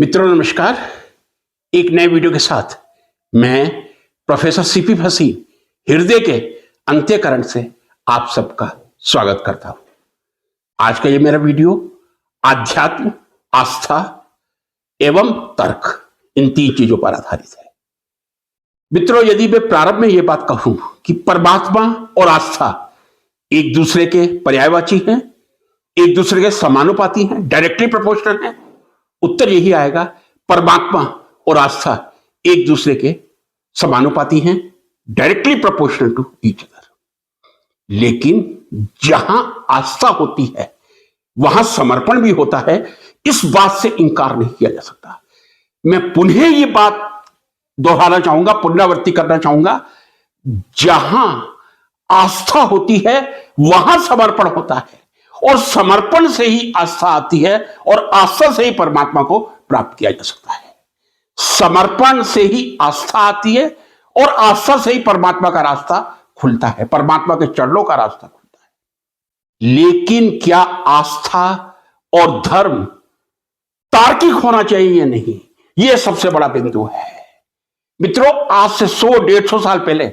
मित्रों नमस्कार। एक नए वीडियो के साथ मैं प्रोफेसर सीपी भसीन हृदय के अंत्यकरण से आप सबका स्वागत करता हूं। आज का ये मेरा वीडियो आध्यात्म, आस्था एवं तर्क इन तीन चीजों पर आधारित है। मित्रों, यदि मैं प्रारंभ में ये बात कहूं कि परमात्मा और आस्था एक दूसरे के पर्यायवाची हैं, एक दूसरे के समानुपाती हैं, डायरेक्टली प्रोपोर्शनल हैं, उत्तर यही आएगा परमात्मा और आस्था एक दूसरे के समानुपाती हैं, directly proportional to each other. लेकिन जहां आस्था होती है वहां समर्पण भी होता है, इस बात से इंकार नहीं किया जा सकता। मैं पुनः ये बात दोहराना चाहूंगा, पुनरावृत्ति करना चाहूंगा, जहां आस्था होती है वहां समर्पण होता है और समर्पण से ही आस्था आती है और आस्था से ही परमात्मा को प्राप्त किया जा सकता है। समर्पण से ही आस्था आती है और आस्था से ही परमात्मा का रास्ता खुलता है, परमात्मा के चरणों का रास्ता खुलता है। लेकिन क्या आस्था और धर्म तार्किक होना चाहिए या नहीं, यह सबसे बड़ा बिंदु है। मित्रों, आज से 100-150 साल पहले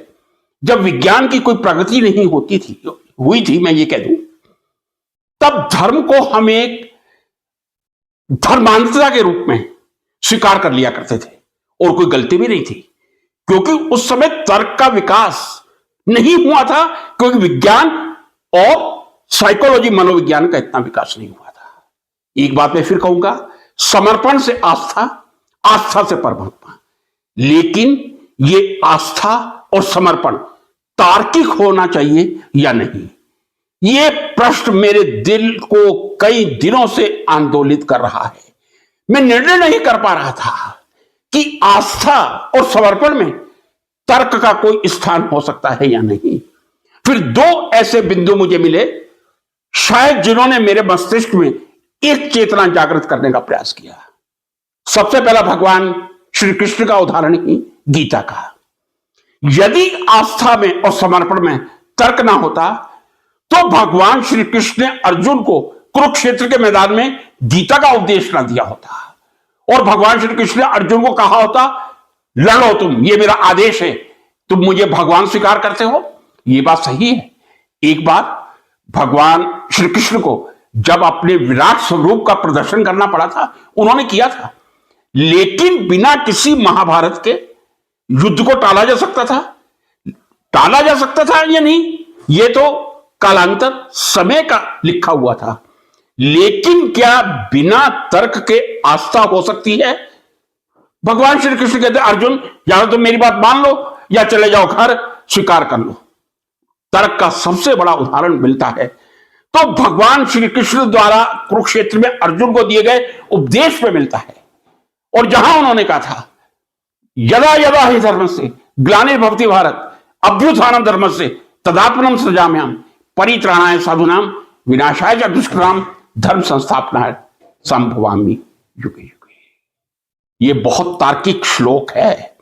जब विज्ञान की कोई प्रगति नहीं हुई थी, मैं ये कह दूं, तब धर्म को हम एक धर्मांतरता के रूप में स्वीकार कर लिया करते थे और कोई गलती भी नहीं थी, क्योंकि उस समय तर्क का विकास नहीं हुआ था, क्योंकि विज्ञान और साइकोलॉजी, मनोविज्ञान का इतना विकास नहीं हुआ था। एक बात मैं फिर कहूंगा, समर्पण से आस्था, आस्था से परमात्मा। लेकिन ये आस्था और समर्पण तार्किक होना चाहिए या नहीं, ये प्रश्न मेरे दिल को कई दिनों से आंदोलित कर रहा है। मैं निर्णय नहीं कर पा रहा था कि आस्था और समर्पण में तर्क का कोई स्थान हो सकता है या नहीं। फिर दो ऐसे बिंदु मुझे मिले, शायद जिन्होंने मेरे मस्तिष्क में एक चेतना जागृत करने का प्रयास किया। सबसे पहला भगवान श्री कृष्ण का उदाहरण ही गीता का। यदि आस्था में और समर्पण में तर्क ना होता तो भगवान श्री कृष्ण ने अर्जुन को कुरुक्षेत्र के मैदान में गीता का उपदेश ना दिया होता और भगवान श्री कृष्ण ने अर्जुन को कहा होता, लड़ो तुम, ये मेरा आदेश है, तुम मुझे भगवान स्वीकार करते हो। ये बात सही है। एक बार भगवान श्री कृष्ण को जब अपने विराट स्वरूप का प्रदर्शन करना पड़ा था, उन्होंने किया था, लेकिन बिना किसी महाभारत के युद्ध को टाला जा सकता था या नहीं, ये तो कालांतर समय का लिखा हुआ था। लेकिन क्या बिना तर्क के आस्था हो सकती है? भगवान श्री कृष्ण कहते, अर्जुन या तो तुम मेरी बात मान लो या चले जाओ घर, स्वीकार कर लो। तर्क का सबसे बड़ा उदाहरण मिलता है तो भगवान श्री कृष्ण द्वारा कुरुक्षेत्र में अर्जुन को दिए गए उपदेश में मिलता है, और जहां उन्होंने कहा था, यदा यदा हि धर्मस्य ग्लानिर्भवति भारत अभ्युत्थानं धर्मस्य तदात्मनं सृजाम्यहम् परित्राणाय साधूनां विनाशाय च दुष्कृतां धर्म संस्थापनाय संभवामि युगे युगे। ये बहुत तार्किक श्लोक है।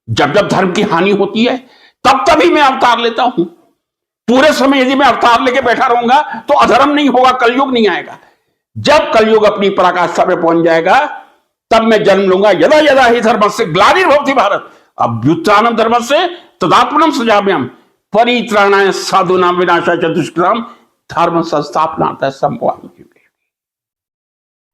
जब जब धर्म की हानि होती है तब तभी मैं अवतार लेता हूं। पूरे समय यदि मैं अवतार लेके बैठा रहूंगा तो अधर्म नहीं होगा, कलयुग नहीं आएगा। जब कलयुग अपनी पराकाष्ठा पे पहुंच जाएगा तब मैं जन्म लूंगा। यदा यदा हि धर्मस्य ग्लानिर्भवति भारत अभ्युत्थानं धर्मस्य तदात्मनं सृजाम्यहम् परित्राणाय साधूनां विनाशाय च दुष्कृतां धर्म संस्थापनार्थाय संभवामि युगे।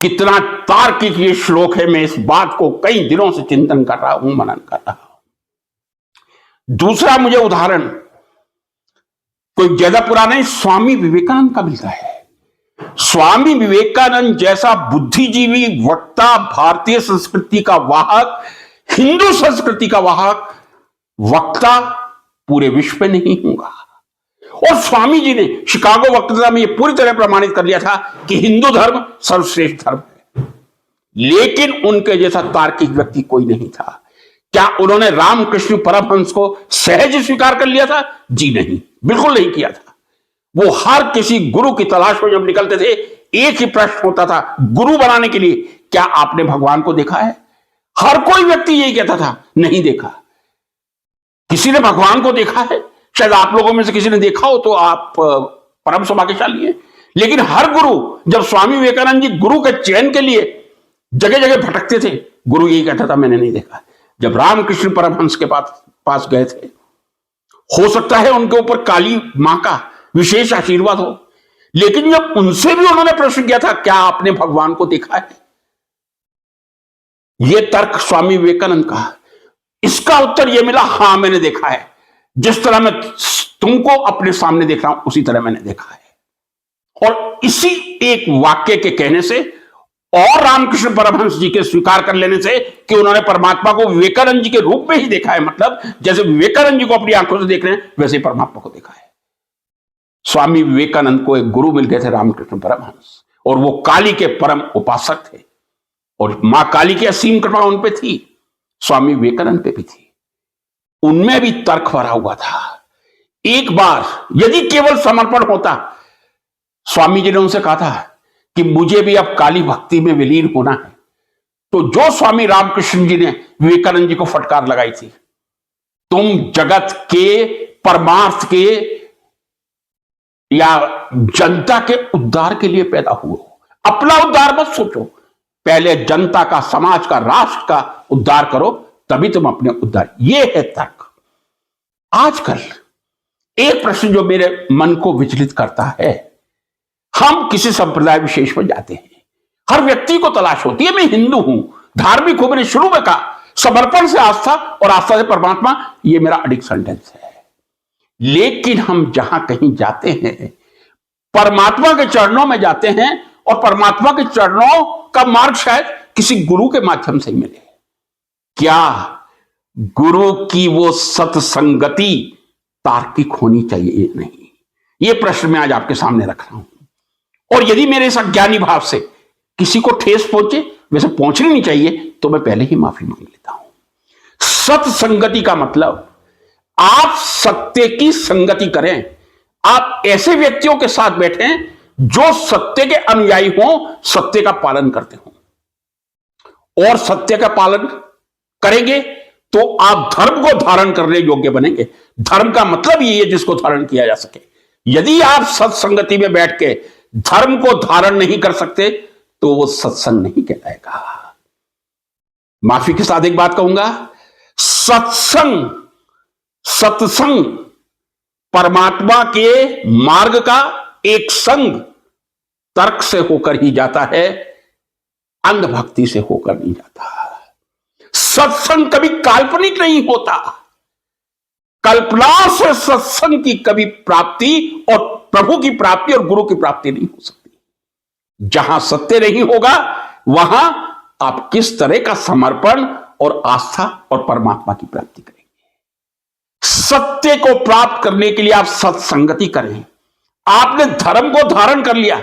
कितना तार्किक ये श्लोक है। मैं इस बात को कई दिनों से चिंतन कर रहा हूं, मनन कर रहा हूं। दूसरा मुझे उदाहरण कोई ज्यादा पुराना नहीं, स्वामी विवेकानंद का मिलता है। स्वामी विवेकानंद जैसा बुद्धिजीवी वक्ता, भारतीय संस्कृति का वाहक, हिंदू संस्कृति का वाहक वक्ता पूरे विश्व में नहीं होगा। और स्वामी जी ने शिकागो वक्तृता में यह पूरी तरह प्रमाणित कर लिया था कि हिंदू धर्म सर्वश्रेष्ठ धर्म है। लेकिन उनके जैसा तार्किक व्यक्ति कोई नहीं था। क्या उन्होंने रामकृष्ण परमहंस को सहज स्वीकार कर लिया था? जी नहीं, बिल्कुल नहीं किया था। वो हर किसी गुरु की तलाश में जब निकलते थे, एक ही प्रश्न होता था गुरु बनाने के लिए, क्या आपने भगवान को देखा है? हर कोई व्यक्ति यही कहता था, नहीं देखा। किसी ने भगवान को देखा है? शायद आप लोगों में से किसी ने देखा हो तो आप परम सौभाग्यशाली हैं। लेकिन हर गुरु, जब स्वामी विवेकानंद जी गुरु के चयन के लिए जगह जगह भटकते थे। गुरु यही कहता था मैंने नहीं देखा। जब रामकृष्ण परमहंस के पास गए थे, हो सकता है उनके ऊपर काली मां का विशेष आशीर्वाद हो, लेकिन जब उनसे भी उन्होंने प्रश्न किया था क्या आपने भगवान को देखा है, यह तर्क स्वामी विवेकानंद का, इसका उत्तर यह मिला हां मैंने देखा है। जिस तरह मैं तुमको अपने सामने देख रहा हूं उसी तरह मैंने देखा है। और इसी एक वाक्य के कहने से और रामकृष्ण परमहंस जी के स्वीकार कर लेने से कि उन्होंने परमात्मा को विवेकानंद जी के रूप में ही देखा है, मतलब जैसे विवेकानंद जी को अपनी आंखों से देख रहे हैं वैसे ही परमात्मा को देखा है। स्वामी विवेकानंद को एक गुरु मिल गए थे रामकृष्ण परमहंस, और वो काली के परम उपासक थे, और मां काली की असीम कृपा उन पे थी, स्वामी विवेकानंद पे भी थी। उनमें भी तर्क भरा हुआ था। एक बार यदि केवल समर्पण होता, स्वामी जी ने उनसे कहा था कि मुझे भी अब काली भक्ति में विलीन होना है, तो जो स्वामी रामकृष्ण जी ने विवेकानंद जी को फटकार लगाई थी, तुम जगत के परमार्थ के या जनता के उद्धार के लिए पैदा हुए हो, अपना उद्धार मत सोचो, पहले जनता का, समाज का, राष्ट्र का उद्धार करो, तभी तुम अपने उद्धार। यह है तर्क। आजकल एक प्रश्न जो मेरे मन को विचलित करता है, हम किसी संप्रदाय विशेष में जाते हैं, हर व्यक्ति को तलाश होती है मैं हिंदू हूं, धार्मिक हूं, मैंने शुरू में कहा समर्पण से आस्था और आस्था से परमात्मा, यह मेरा अडिग सेंटेंस है। लेकिन हम जहां कहीं जाते हैं परमात्मा के चरणों में जाते हैं, और परमात्मा के चरणों का मार्ग शायद किसी गुरु के माध्यम से ही मिले। क्या गुरु की वो सत्संगति तार्किक होनी चाहिए? नहीं, ये प्रश्न मैं आज आपके सामने रख रहा हूं। और यदि मेरे इस अज्ञानी भाव से किसी को ठेस पहुंचे, वैसे पहुंचनी नहीं चाहिए, तो मैं पहले ही माफी मांग लेता हूं। सत्संगति का मतलब आप सत्य की संगति करें, आप ऐसे व्यक्तियों के साथ बैठें जो सत्य के अनुयायी हों, सत्य का पालन करते हों। और सत्य का पालन करेंगे तो आप धर्म को धारण करने योग्य बनेंगे। धर्म का मतलब ये है जिसको धारण किया जा सके। यदि आप सत्संगति में बैठ के धर्म को धारण नहीं कर सकते तो वो सत्संग नहीं कहलाएगा। माफी के साथ एक बात कहूंगा, सत्संग परमात्मा के मार्ग का एक संग तर्क से होकर ही जाता है, अंधभक्ति से होकर नहीं जाता। सत्संग कभी काल्पनिक नहीं होता, कल्पना से सत्संग की कभी प्राप्ति और प्रभु की प्राप्ति और गुरु की प्राप्ति नहीं हो सकती। जहां सत्य नहीं होगा वहां आप किस तरह का समर्पण और आस्था और परमात्मा की प्राप्ति करेंगे? सत्य को प्राप्त करने के लिए आप सत्संगति करें। आपने धर्म को धारण कर लिया,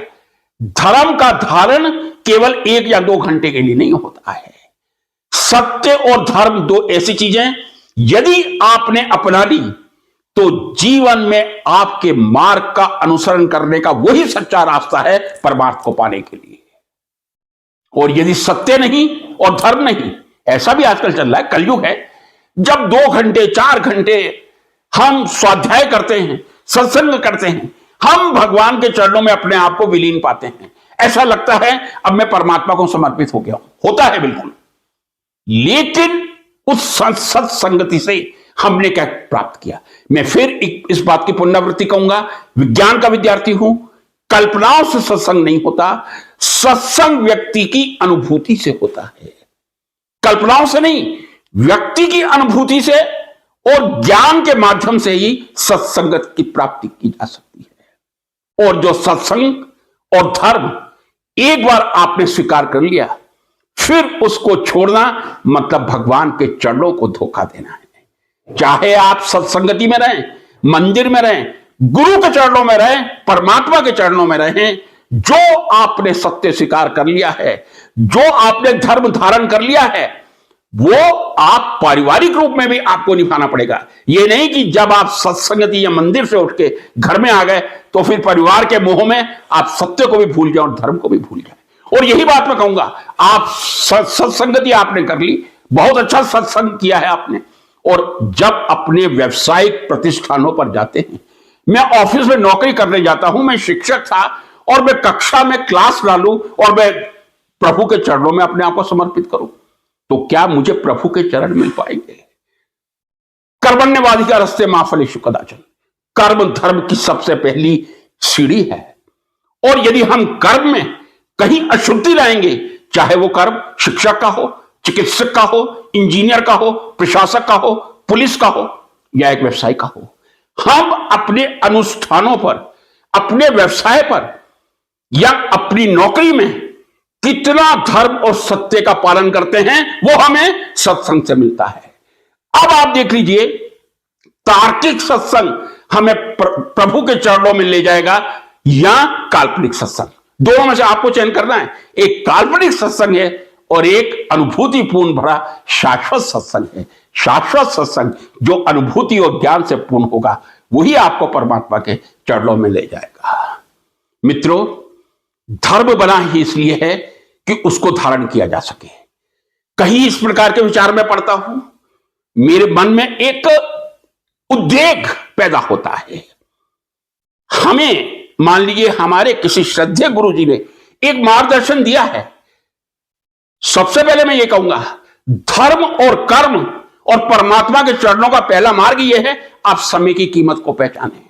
धर्म का धारण केवल 1 या 2 घंटे के लिए नहीं होता है। सत्य और धर्म दो ऐसी चीजें यदि आपने अपना ली तो जीवन में आपके मार्ग का अनुसरण करने का वही सच्चा रास्ता है परमार्थ को पाने के लिए। और यदि सत्य नहीं और धर्म नहीं, ऐसा भी आजकल चल रहा है, कलयुग है, जब 2 घंटे 4 घंटे हम स्वाध्याय करते हैं, सत्संग करते हैं, हम भगवान के चरणों में अपने आप को विलीन पाते हैं। ऐसा लगता है अब मैं परमात्मा को समर्पित हो गया हूं। होता है बिल्कुल, लेकिन उस सत्संगति से हमने क्या प्राप्त किया? मैं फिर इस बात की पुनरावृत्ति कहूंगा, विज्ञान का विद्यार्थी हूं, कल्पनाओं से सत्संग नहीं होता, सत्संग व्यक्ति की अनुभूति से होता है। कल्पनाओं से नहीं, व्यक्ति की अनुभूति से और ज्ञान के माध्यम से ही सत्संगत की प्राप्ति की जा सकती है। और जो सत्संग और धर्म एक बार आपने स्वीकार कर लिया, फिर उसको छोड़ना मतलब भगवान के चरणों को धोखा देना है। चाहे आप सत्संगति में रहें, मंदिर में रहें, गुरु के चरणों में रहें, परमात्मा के चरणों में रहें, जो आपने सत्य स्वीकार कर लिया है, जो आपने धर्म धारण कर लिया है, वो आप पारिवारिक रूप में भी आपको निभाना पड़ेगा। ये नहीं कि जब आप सत्संगति या मंदिर से उठ के घर में आ गए तो फिर परिवार के मोह में आप सत्य को भी भूल जाए और धर्म को भी भूल जाए। और यही बात मैं कहूंगा, आप सत्संगति आपने कर ली, बहुत अच्छा सत्संग किया है आपने, और जब अपने व्यावसायिक प्रतिष्ठानों पर जाते हैं, मैं ऑफिस में नौकरी करने जाता हूं, मैं शिक्षक था और मैं कक्षा में क्लास डालूं और मैं प्रभु के चरणों में अपने आप को समर्पित करूं, तो क्या मुझे प्रभु के चरण मिल पाएंगे? कर्मण्यवादी का रास्ते माफलेषु कदाचन, कर्म धर्म की सबसे पहली सीढ़ी है। और यदि हम कर्म में कहीं अशुद्धि लाएंगे, चाहे वो कर्म शिक्षक का हो, चिकित्सक का हो, इंजीनियर का हो, प्रशासक का हो, पुलिस का हो या एक व्यवसाय का हो, हम अपने अनुष्ठानों पर, अपने व्यवसाय पर या अपनी नौकरी में कितना धर्म और सत्य का पालन करते हैं, वो हमें सत्संग से मिलता है। अब आप देख लीजिए, तार्किक सत्संग हमें प्रभु के चरणों में ले जाएगा या काल्पनिक सत्संग, दोनों में से आपको चयन करना है। एक काल्पनिक सत्संग है और एक अनुभूतिपूर्ण भरा शाश्वत सत्संग है। शाश्वत सत्संग जो अनुभूति और ज्ञान से पूर्ण होगा, वही आपको परमात्मा के चरणों में ले जाएगा। मित्रों, धर्म बना ही इसलिए है कि उसको धारण किया जा सके। कहीं इस प्रकार के विचार में पढ़ता हूं, मेरे मन में एक उद्वेग पैदा होता है। हमें मान लीजिए हमारे किसी श्रद्धेय गुरु जी ने एक मार्गदर्शन दिया है। सबसे पहले मैं ये कहूंगा, धर्म और कर्म और परमात्मा के चरणों का पहला मार्ग यह है, आप समय की कीमत को पहचानें।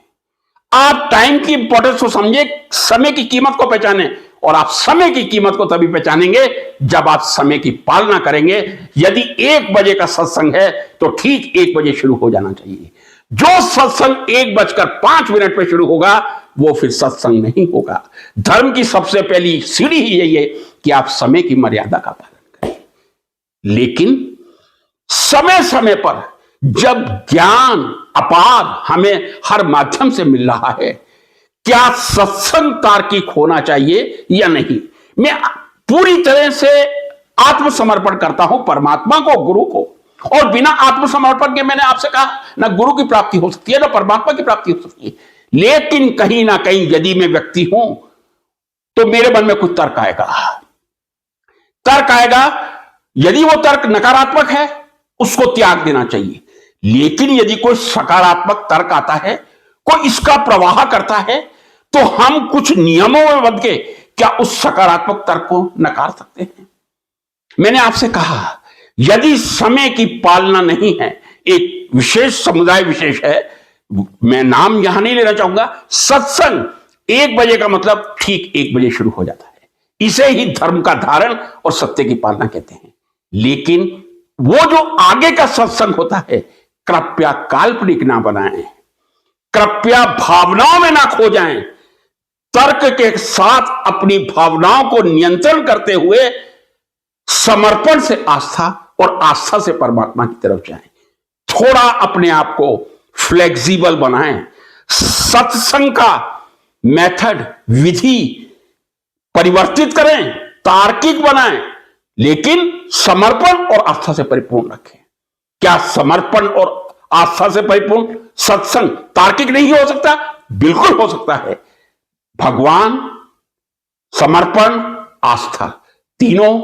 आप टाइम की इंपॉर्टेंस को समझे, समय की कीमत को पहचानें। और आप समय की कीमत को तभी पहचानेंगे जब आप समय की पालना करेंगे। यदि 1 बजे का सत्संग है तो ठीक 1 बजे शुरू हो जाना चाहिए। जो सत्संग 1:05 पे शुरू होगा वो फिर सत्संग नहीं होगा। धर्म की सबसे पहली सीढ़ी ही यही है कि आप समय की मर्यादा का पालन करें। लेकिन समय समय पर जब ज्ञान अपार हमें हर माध्यम से मिल रहा है, क्या सत्संग तार्किक होना चाहिए या नहीं? मैं पूरी तरह से आत्मसमर्पण करता हूं परमात्मा को, गुरु को। और बिना आत्मसमर्पण के मैंने आपसे कहा, ना गुरु की प्राप्ति हो सकती है, ना परमात्मा की प्राप्ति हो सकती है। लेकिन कहीं ना कहीं यदि मैं व्यक्ति हूं तो मेरे मन में कुछ तर्क आएगा। तर्क आएगा, यदि वो तर्क नकारात्मक है उसको त्याग देना चाहिए। लेकिन यदि कोई सकारात्मक तर्क आता है, कोई इसका प्रवाह करता है, तो हम कुछ नियमों में बंध के क्या उस सकारात्मक तर्क को नकार सकते हैं? मैंने आपसे कहा, यदि समय की पालना नहीं है, एक विशेष समुदाय विशेष है, मैं नाम यहां नहीं लेना चाहूंगा, सत्संग 1 बजे का मतलब ठीक 1 बजे शुरू हो जाता है। इसे ही धर्म का धारण और सत्य की पालना कहते हैं। लेकिन वो जो आगे का सत्संग होता है, कृपया काल्पनिक ना बनाएं, कृपया भावनाओं में ना खो जाएं। तर्क के साथ अपनी भावनाओं को नियंत्रण करते हुए समर्पण से आस्था और आस्था से परमात्मा की तरफ जाएं। थोड़ा अपने आप को फ्लेक्सिबल बनाएं। सत्संग का मेथड, विधि परिवर्तित करें, तार्किक बनाएं, लेकिन समर्पण और आस्था से परिपूर्ण रखें। क्या समर्पण और आस्था से परिपूर्ण सत्संग तार्किक नहीं हो सकता? बिल्कुल हो सकता है। भगवान, समर्पण, आस्था तीनों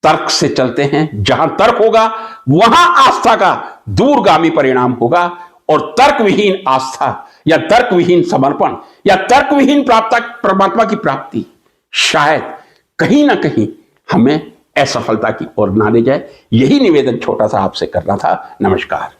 तर्क से चलते हैं। जहां तर्क होगा वहां आस्था का दूरगामी परिणाम होगा। और तर्कविहीन आस्था या तर्कविहीन समर्पण या तर्कविहीन परमात्मा की प्राप्ति शायद कहीं ना कहीं हमें असफलता की ओर ना ले जाए। यही निवेदन छोटा सा आपसे करना था। नमस्कार।